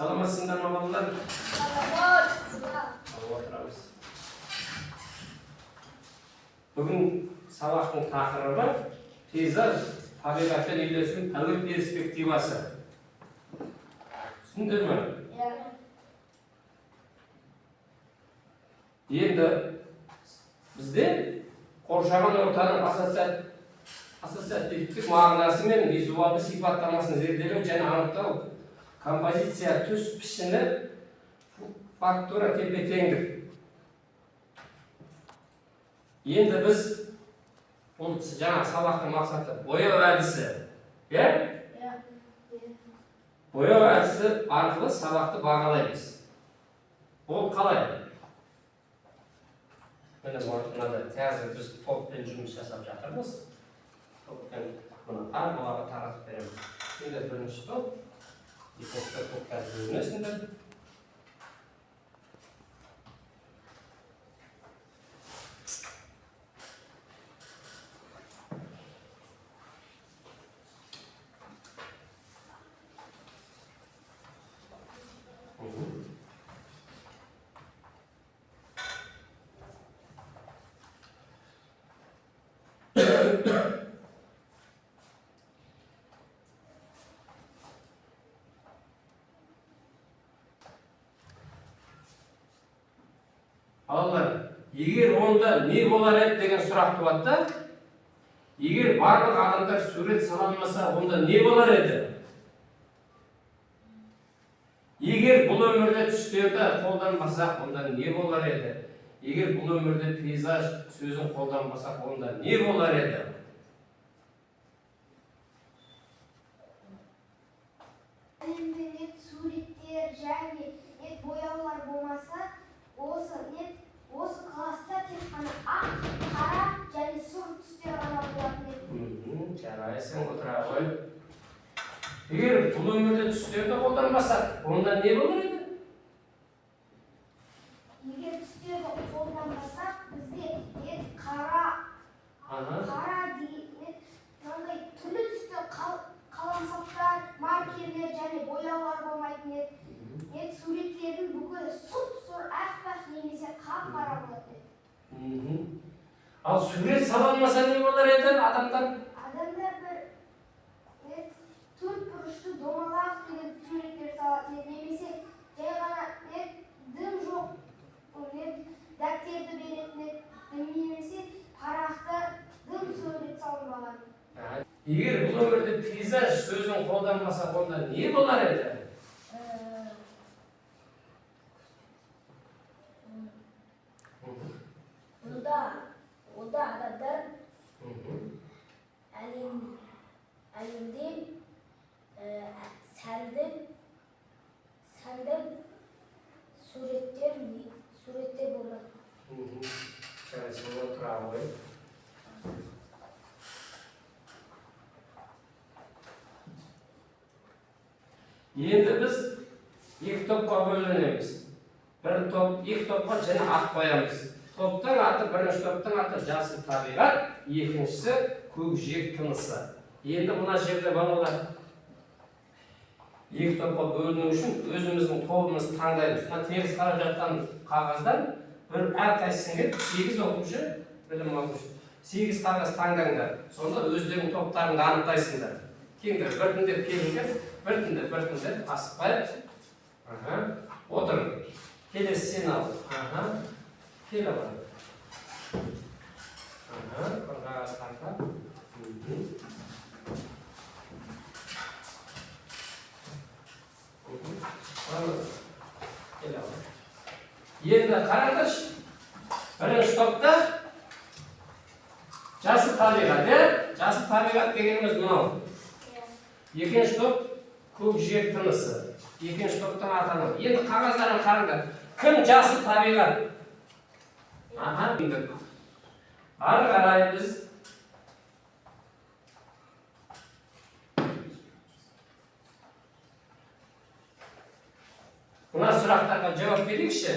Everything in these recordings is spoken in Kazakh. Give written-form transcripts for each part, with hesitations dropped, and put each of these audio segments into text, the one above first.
Саламатсыңдар ма балалар? Отырамыз. Бүгін сабақтың тақырыбы пейзаж табиғатпен үйлесім тәуір перспективасы. Түсіндіңдер ме? Енді бізде қоршаған ортаның ассоциативтік мағынасы мен визуалды сипаттамасын зерделеу және анықтау, композиция, түс, пішіні, фактура, тепе-теңдік. Енді біз бұл жаңа сабақтың мақсаты бояу әдісі. Бояу әдісі арқылы сабақты бағалаймыз. Ол қалай? Міне мынада қазір біз топпен жұмыс жасап жатырмыз. Топпен мұны арқылаға таратып береміз. Енді бірінші топ, екінші топқа бөлінесіңдер. Балалар, егер онда не болар еді деген сұрақ туады. Егер барлық адамдар сурет сала алмаса, онда не болар еді? Егер бұл өмірде түстерді қолданбасақ, онда не болар еді? Егер бұл өмірде пейзаж сөзін қолданбасақ, онда не болар еді? Әлемде нет суреттер және нет бояулар болмаса, осы класста тек қана ақ, қара және сұр түстер ғана болатын еді. Жарайсың, отыра ғой. Егер бұл өмірде түстерді қолданбасақ, онда не болар еді? Егер түстерді қолданбасақ, бізде нет қара дейін, түрлі түсті қаламсаптар, маркерлер және бояулар болмайтын еді. Нет суреттердің бүкілі сұп-сұр ақ-ақ немесе қап-қара болады. Ал сурет сала алмаса не болар еді адамдар? Адамдар бір төрт бұрышты домалақ деген суреттер салатын еді. Немесе жай ғана дым жоқ дәптерді беретін еді. Немесе парақты дым сурет салынбаған. Егер бұл өмірде пейзаж сөзін қолданбаса, онда не болар еді? Онда адамдар әлемде сәнді суреттер болады. Жарайсың, отыра ғой. Енді біз екі топқа бөлінеміз. Екі топқа және ат қоямыз. Топтың аты, бірінші топтың аты жасыл табиғат, екіншісі көкжиек тынысы. Енді мына жерде балалар екі топқа бөліну үшін өзіміздің тобымызды таңдаймыз. Мына теріс қарап жатқан қағаздан әрқайсысың 8 оқушы, білім алушы. 8 қағаз таңдаңдар. Сонда өздерінің топтарыңды анықтайсыңдар. Кеңдер біртіндеп келіңдер, біртіндеп асықпай. Отыр. Келесі сен ал. Кел алады. Қырғаға тарта. Кел алады. Енді қараңдаршы. Бірінші топта жасыл табиғат, жасыл табиғат дегеніміз мынау. Екінші топ көкжиек тынысы. Екінші топтың атаны. Енді қағаздарын қараңдар. Кім жасыл табиғат? Ары қарай біз мына сұрақтарға жауап берейікші.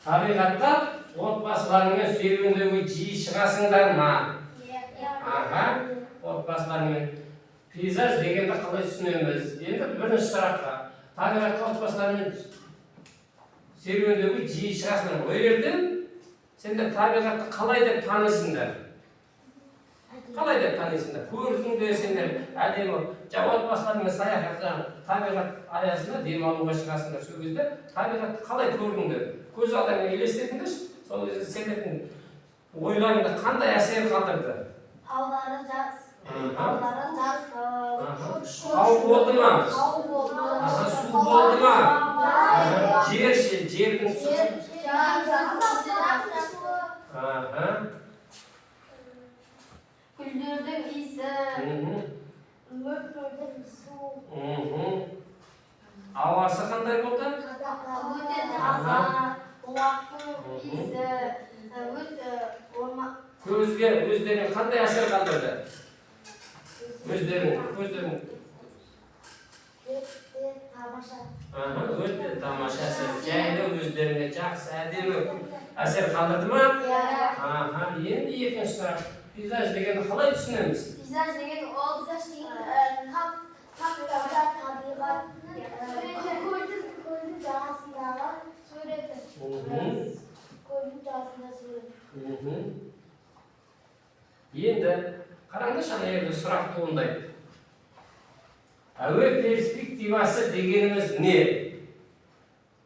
Табиғатта отбасыларыңмен серуендеуге жиі шығасыңдар ма? Отбасылармен. Пейзаж дегенді қалай түсінеміз? Енді бірінші сұраққа. табиғатқа отбасылармен серуендеуге жиі шығасыңдар. Ол жерде сендер табиғатты қалай деп танисыңдар? Қалай деп танисыңдар? Көрдіңдер сендер әдемі отбасылармен саяхатқа табиғат аясында демалуға шығасыңдар. Сол кезде табиғатты қалай көрдіңдер? Көз алдыңа елестетіңдерші. Сол кезде сендердің ойларыңда қандай әсер қалдырды? Таулары жаз. Таулары жаз. Тау болды ма? Тау болды. Су болды ма? Жердің суы. Гүлдердің иісі. Мөлдірдің су. Ауасы қандай болды? Өте таза. Бұлақтың иісі. Өте орман. Көзге өздеріне қандай әсер қалдырды? Өздерің. Өте тамаша. Өте тамаша әсер. Жайлы өздеріне жақсы әдемі әсер қалдырды ма? Енді екінші сұрақ. Пейзаж дегенді қалай түсінеміз? Пейзаж деген ол көлдің жағасындағы суреті. Көлдің жағасында суреті. Енді қараңдаршы, ана жерде сұрақ туындайды. Әуе перспективасы дегеніміз не?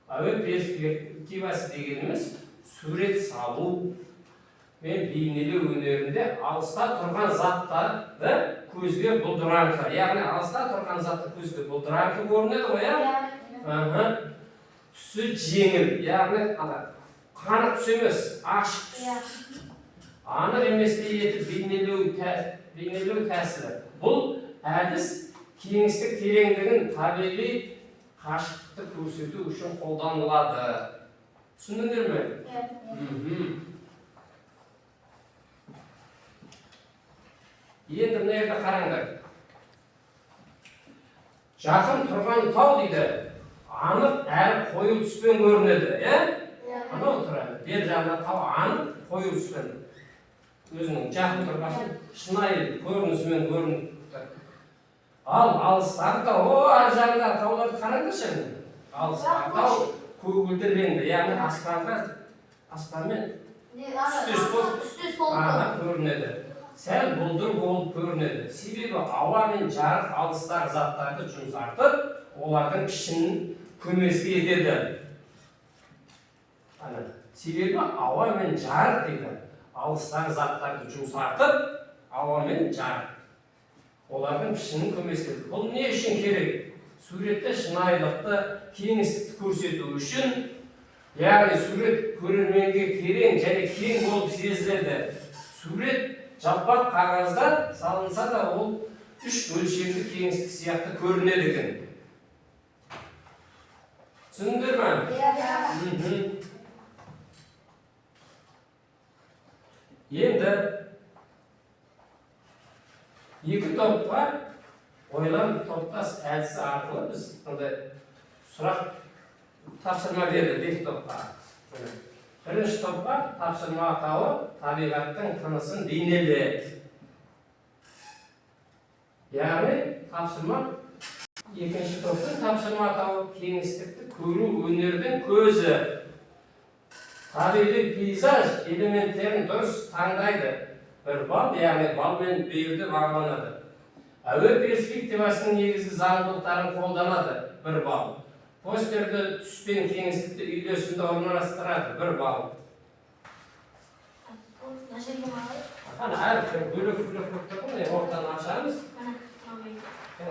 Әуе перспективасы дегеніміз сурет салу мен бейнелеу өнерінде алыста тұрған заттарды көзге бұлдыраңқы. Яғни алыста тұрған затты көзге бұлдыраңқы көрінеді ғой, иә? Түсі жеңіл, яғни қанық түс емес, ашық түс. Анық еместей етіп бейнелеу тәсілі. Бұл әдіс кеңістік тереңдігін табиғи қашықтықты көрсету үшін қолданылады. Түсіндіңдер ме? Енді мына жерде қараңдар. Жақын тұрған тау дейді, анық әрі қою түспен көрінеді, иә? Анау тұрады. Бер жағында тау анық қою түспен. Өзінің жақын тұрғасын шынайы көрінісімен көрініп тұр. Ал алыстағы тау, ар жағында тауларды қараңдаршы. Алыстағы тау көгілдір реңді, яғни аспанмен түстес болып көрінеді. Сәл бұлдыр болып көрінеді. Себебі ауа мен жарық алыстағы заттарды жұмсартып, олардың ішін көмескі етеді. Себебі ауа мен жарық дейді. Алыстағы заттарды жұмсартып, ауа мен жарық. Олардың пішінін көмескілді. Бұл не үшін керек? Суретте шынайылықты, кеңістікті көрсету үшін, яғни сурет көрерменге терең және кең болып сезіледі. Сурет жалпақ қағазда салынса да ол үш өлшемді кеңістік сияқты көрінеді екен. Түсіндіңдер ме? Енді екі топқа ойлам топтас әдісі арқылы біз сұрақ тапсырма берді екі топқа. Бірінші топқа тапсырма атауы табиғаттың тынысын бейнеле. Яғни тапсырма екінші топтың тапсырма атауы кеңістікті көру өнердің көзі. Табиғи пейзаж элементтерін дұрыс таңдайды. Бір бал, яғни балмен берді бағаланады. Әуе перспективасының негізгі заңдылықтарын қолданады. Бір бал. Постерді түс пен кеңістікті үйлесімді орналастырады. Бір бал. Әр бөлек тұрғын, ортаны ашамыз.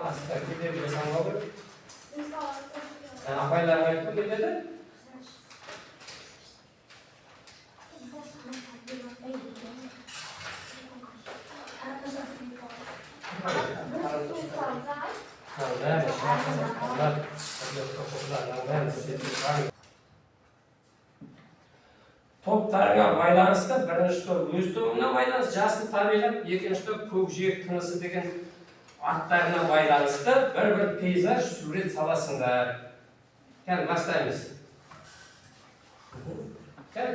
Астыда кедергі жасамау керек. Апайларға айтып кетеді. Топтарға байланысты бірінші топ өз тобына байланысты, жасыл табиғат, екінші топ көкжиек тынысы деген аттарына байланысты бір пейзаж сурет саласыңдар. Кәл бастаймыз. Кәл.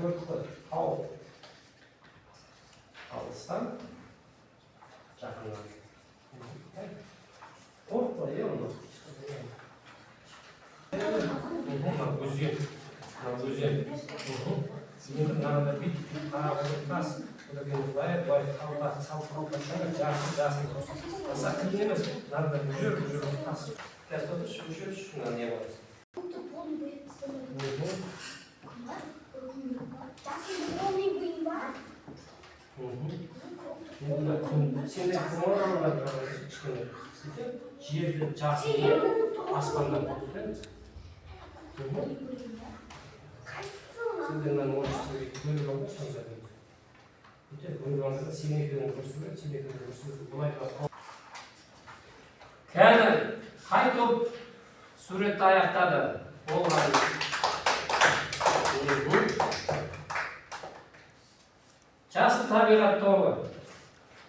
Көрдік қой, тау. алыстан жақыннан. Korkma ya onu. Özgen. Özgen. Şimdi nerede bir kararlı tas. Bu da bir var Allah saltanat şöyle jasın. Sakın yemez. Nerede büyür tas. Kesto şuna ne var? Şimdi kumaralar çıkıyor. Жерді жасыл аспандан көрсетеміз. Сендермен орысты бөліп алды сонда. Бүйтіп бөліп алды, сен екеуін көрсетеді, сен екеуін көрсетеді. Бұлай қалады. Кәні қай топ суретті аяқтады? Болған. Жасыл табиғат тобы.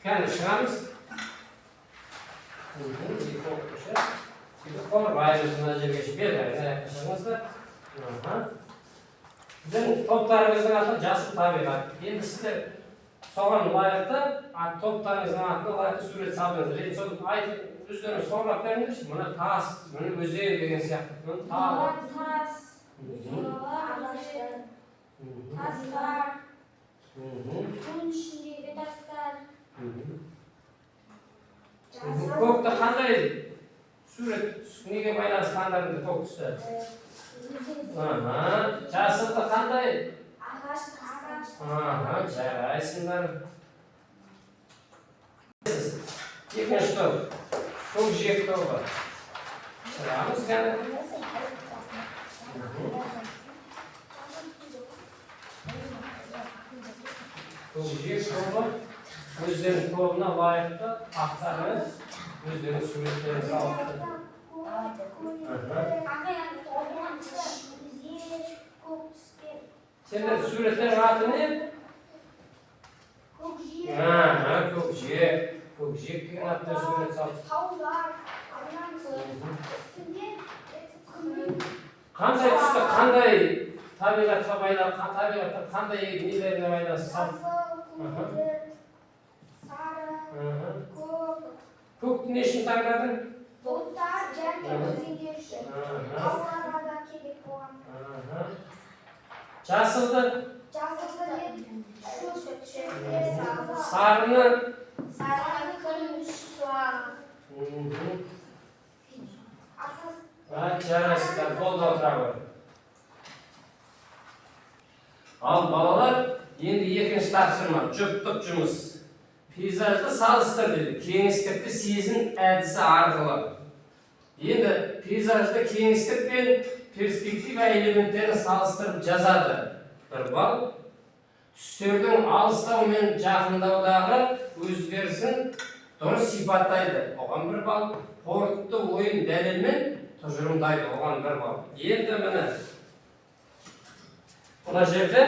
Кәні шығамыз. Телефон райымызына жерге жіберді. Біздің топтарымыздың аты жасыл табиғат. Енді сіздер соған лайықты топтарыңыздың атына лайықты сурет салдыңыз. Енді соны айтып өздеріңіз соғылап беріңдерші. Мұны тас, мұны өзен деген сияқты. Мұны тас, тастар, бұның ішіндегі тастар. Көкті қандай сурет неге байланысқандарыңды көк түсті? Жасылды қандай? Ағаш, тастар. Жарайсыңдар. Екінші топ. Көкжиек тобы. Шығамыз кәні. Көкжиек тобы. Өздерінің тобына лайықты ақтармен өздерінің суреттерін салыпты. Сендер суреттердің аты не? Көкжиек. Көкжиек деген атпен сурет салыпты. Таулар, үстінде Қандай түсті, қандай табиғатқа байланысты, табиғатта қандай нелеріне байланысты салыпты? Көкті не үшін таңдадың? бұлттар және өзендер үшін. Тауларға да керек болған. Жасылды? Сарыны Сарыны? күміс суан. Жарайсыздар, болды отыра. Ал балалар, енді екінші тапсырма, жұптық жұмыс. Пейзажды салыстыр деді, кеңістікті сезін әдісі арқылы. Енді пейзажды кеңістік пен перспектива элементтерін салыстырып жазады. Бір бал, түстердің алыстау мен жақындаудағы өзгерісін дұрыс сипаттайды. Оған бір бал, қорытынды ойын дәлелмен тұжырымдайды. Оған бір бал. Енді міне, мына жерде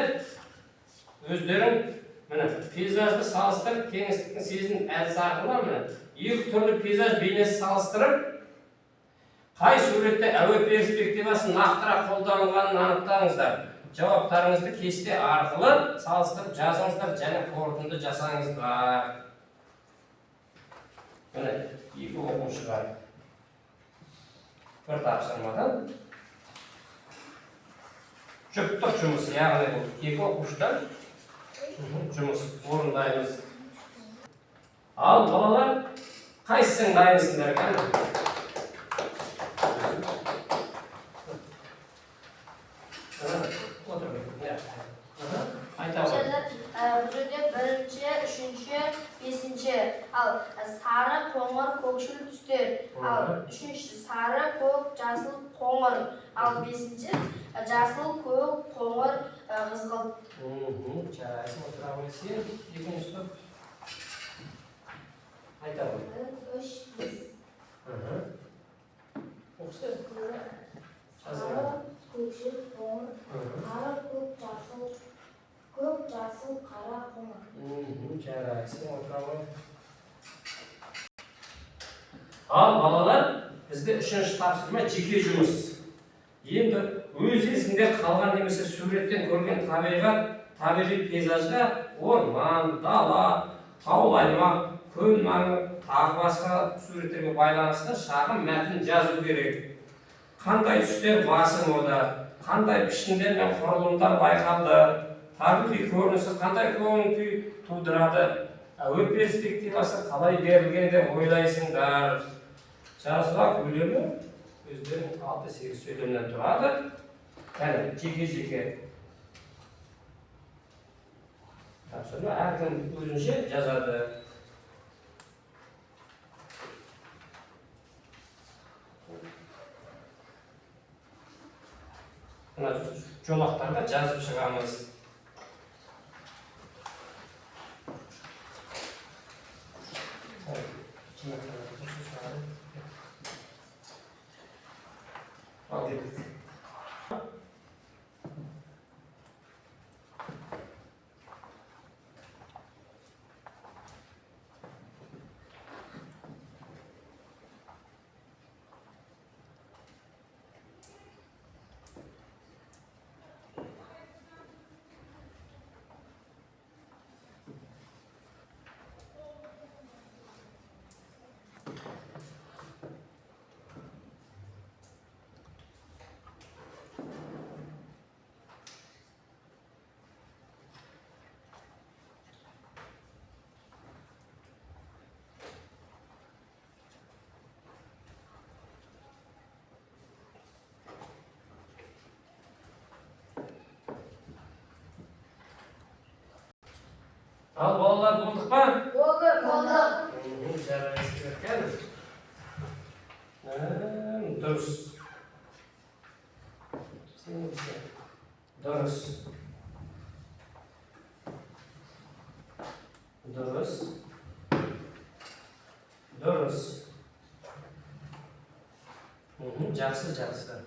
өздерің пейзажды салыстырып, кеңістіктің сезін әдісі арқылы екі түрлі пейзаж бейнесі салыстырып, қай суретте әуе перспективасын нақтырақ қолданылғанын анықтаңыздар. Жауаптарыңызды кесте арқылы салыстырып жазыңыздар және қорытынды жасаңыздар. Міне, екі оқушыға бір тапсырмадан жұптық жұмыс, яғни бұл екі оқушыдан жұмыс орындаймыз. Ал балалар, қайсың дайынсыңдар екен? Бұл жерде бірінші, үшінші, бесінші. Ал сары, қоңыр, көкшіл түстер. Ал үшінші сары, көк, жасыл, қоңыр. Ал бесінші жасыл, көк, қоңыр, қызғылт. Жарайсың, отыра қойсың. Екінші топ. Айта ғой. 1, 3, 5. Оқысы? Сары, көкшіл, қоңыр. Сары, көк, жасыл. Көк, жасыл, қара, қоңыр. Жарайсың, отыра ғой. Ал балалар, бізде үшінші тапсырма жеке жұмыс. Енді өз есінде қалған немесе суреттен көрген табиғат, табиғи пейзажға орман, дала, Taul аймақ, көл маңы, тағы басқа суреттерге байланысты шағын мәтін жазу керек. Қандай түстер басым ода, қандай пішіндер мен құрылымдар байқалды, табиғи көрінісі қандай көңіл күй тудырады, әуе перспективасы қалай берілген деп ойлайсыңдар. Жазба көлемі өздерінің 6-8 сөйлемнен тұрады. Кәне, жеке-жеке. Тапсырма әркім өзінше жазады. Мына жолақтарға жазып шығамыз. Al bolalar bulduk mu? Bulduk. Жарайсыздар. Дұрыс. Дұрыс. Дұрыс. Дұрыс. Жақсы, жақсы.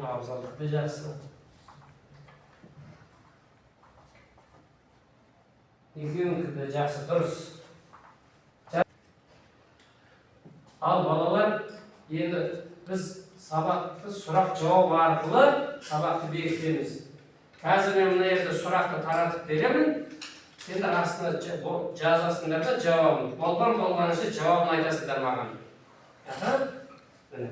Абзалдықты жақсы. Екеуінікі де жақсы, дұрыс. Ал балалар, енді біз сабақты сұрақ-жауап арқылы сабақты бекітеміз. Қазір мен мына жерде сұрақты таратып беремін. Сендер астына жазасыңдар да жауабын. Болғанша жауабын айтасыңдар маған. Міне.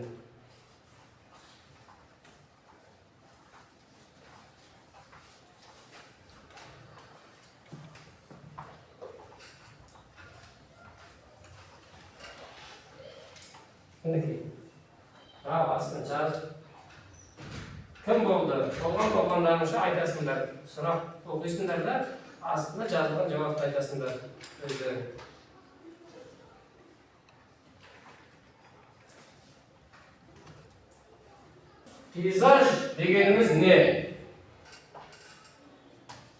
Мінекей. Астын жаз. Кім болды? Болғандарынша айтасыңдар. Сұрақ оқисыңдар да, астына жазылған жауапты айтасыңдар. Өздерің. Пейзаж дегеніміз не?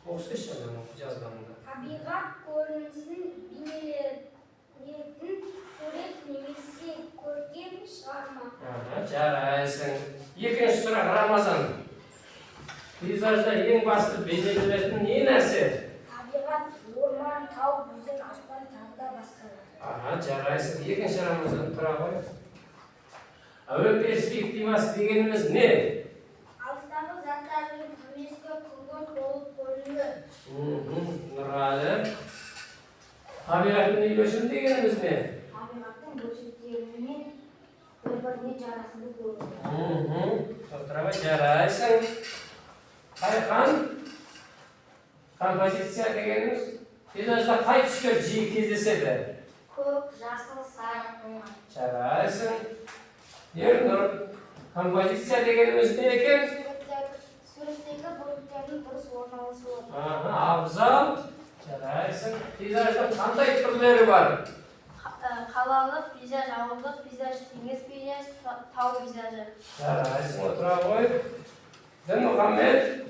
Оқысайшы жазғанында. Табиғат көрінісін бейнелейтін сурет немесе көркем шығарма. Жарайсың. Екінші сұрақ, Рамазан. Пейзажда ең басты бейнеленетін не нәрсе? Табиғат, орман, тау, өзен, аспан, тағы да басқалар. Жарайсың. Екінші Рамазан тұра ғой. Әуе перспективасы дегеніміз не? Алыстағы заттардың көмескі күлгін болып көрінуі. Нұралы. Табиғаттың үйлесім дегеніміз не? Табиғаттың бөлшектерімен бір-біріне жарасымды көрінуі. Тоқтыра жарайсың. Қайқан. Композиция дегеніміз. Пейзажда қай түстер жиі кездеседі? Көк, жасыл, сары, қоңыр. Жарайсың. Ернұр. Композиция дегеніміз не екен? Суреттегі бөліктердің дұрыс орналасуы. Абзал. Жарайсың. Пейзаждың қандай түрлері бар? Қалалық пейзаж, ауылдық пейзаж, теңіз пейзаж, тау пейзажы. Жарайсың, отыра ғой. Дінмұхаммед,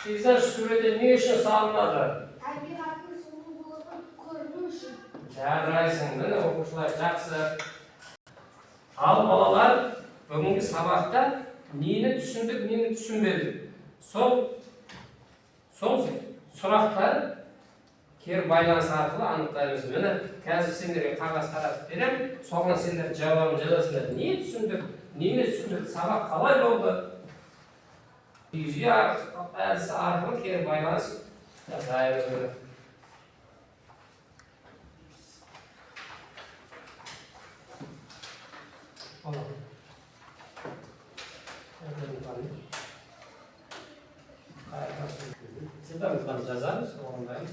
пейзаж суреті не үшін салынады? Табиғаттың сұлулығын көріну үшін. Жарайсың, міне оқушылар жақсы. Ал балалар, бүгінгі сабақта нені түсіндік, нені түсінбедік? Сол сұрақтар кері байланыс арқылы анықтаймыз. Міне қазір сендерге қағаз таратып беремін, соған сендер жауабын жазасыңдар. Не түсіндік, нені түсіндік, сабақ қалай болды? Әдісі арқылы кері байланыс жасаймыз. Tamam. Sizden buradan yazarız, orandayız.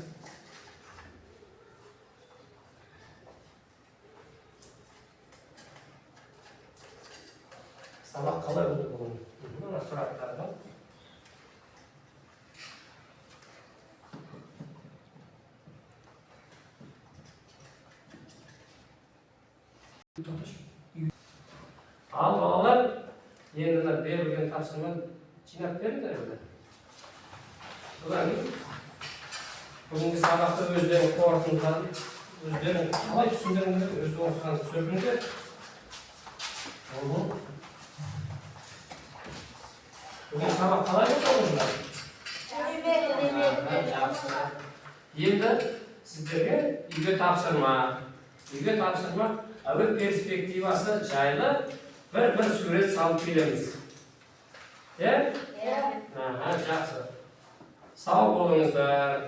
Sabah kalır bugün. Buna suratlar var. Al balalar, yeniden berilgen tavsiyemi cinayet verirler öyle. Ulan bugünkü sabahta özlerini korkundan, özlerini kalay düşündüğünde, özü olsan sözünde oldu. Bugün sabah kalay mı olmuşlar? Endi sizlarga uyga topshirma, bir perspektivasi joyli bir surat solib beramiz. Ya? Ha, yaxshi. Sog' bo'lingizlar.